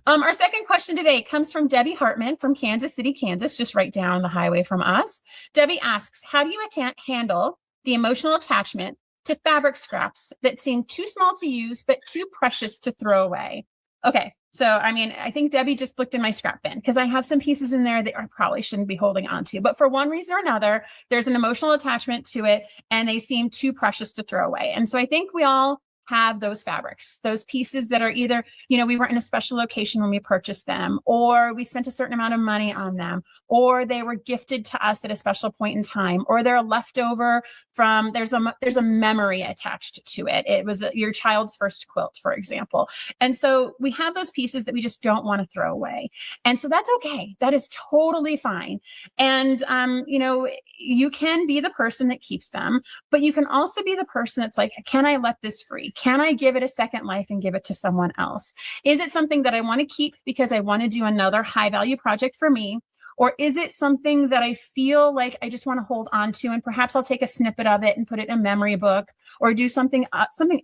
Our second question today comes from Debbie Hartman from Kansas City, Kansas, just right down the highway from us. Debbie asks, how do you handle the emotional attachment to fabric scraps that seem too small to use, but too precious to throw away? Okay, so I mean, I think Debbie just looked in my scrap bin because I have some pieces in there that I probably shouldn't be holding on to. But for one reason or another, there's an emotional attachment to it and they seem too precious to throw away. And so I think we all have those fabrics, those pieces that are either, you know, we were in a special location when we purchased them, or we spent a certain amount of money on them, or they were gifted to us at a special point in time, or they're leftover from, there's a memory attached to it. It was your child's first quilt, for example. And so we have those pieces that we just don't want to throw away. And so that's okay. That is totally fine. And, you know, you can be the person that keeps them, but you can also be the person that's like, can I let this free? Can I give it a second life and give it to someone else? Is it something that I want to keep because I want to do another high value project for me? Or is it something that I feel like I just want to hold on to, and perhaps I'll take a snippet of it and put it in a memory book, or do something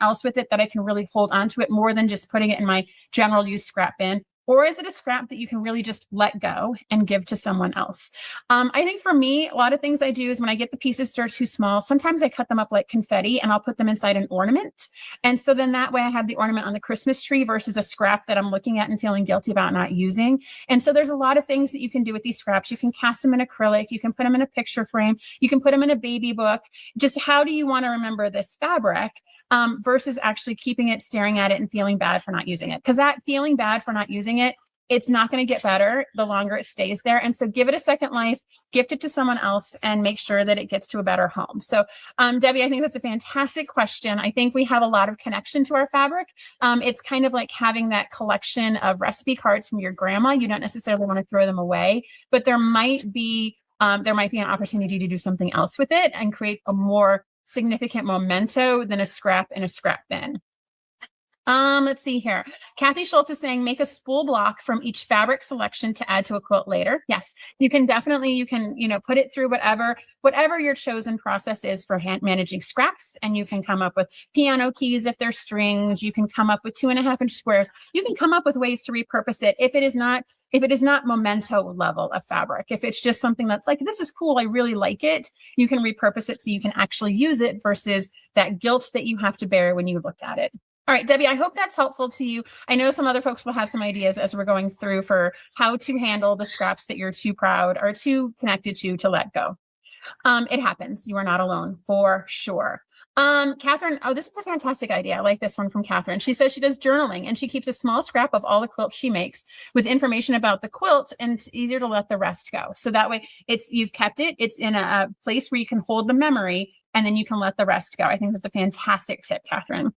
else with it that I can really hold on to it more than just putting it in my general use scrap bin? Or is it a scrap that you can really just let go and give to someone else? I think for me, a lot of things I do is when I get the pieces that are too small, sometimes I cut them up like confetti and I'll put them inside an ornament. And so then that way I have the ornament on the Christmas tree versus a scrap that I'm looking at and feeling guilty about not using. And so there's a lot of things that you can do with these scraps. You can cast them in acrylic. You can put them in a picture frame. You can put them in a baby book. Just how do you want to remember this fabric? Versus actually keeping it, staring at it, and feeling bad for not using it. Because that feeling bad for not using it, it's not going to get better the longer it stays there. And so give it a second life, gift it to someone else, and make sure that it gets to a better home. So Debbie, I think that's a fantastic question. I think we have a lot of connection to our fabric. It's kind of like having that collection of recipe cards from your grandma. You don't necessarily want to throw them away, but there might be an opportunity to do something else with it and create a more significant memento than a scrap in a scrap bin. Let's see here. Kathy Schultz is saying, make a spool block from each fabric selection to add to a quilt later. Yes, you can definitely, put it through whatever your chosen process is for managing scraps. And you can come up with piano keys if they're strings. You can come up with 2.5-inch squares. You can come up with ways to repurpose it if it is not memento level of fabric. If it's just something that's like, this is cool, I really like it, you can repurpose it so you can actually use it versus that guilt that you have to bear when you look at it. All right, Debbie, I hope that's helpful to you. I know some other folks will have some ideas as we're going through for how to handle the scraps that you're too proud or too connected to let go. It happens. You are not alone, for sure. Catherine, oh, this is a fantastic idea. I like this one from Catherine. She says she does journaling and she keeps a small scrap of all the quilts she makes with information about the quilt, and it's easier to let the rest go. So that way you've kept it. It's in a place where you can hold the memory and then you can let the rest go. I think that's a fantastic tip, Catherine.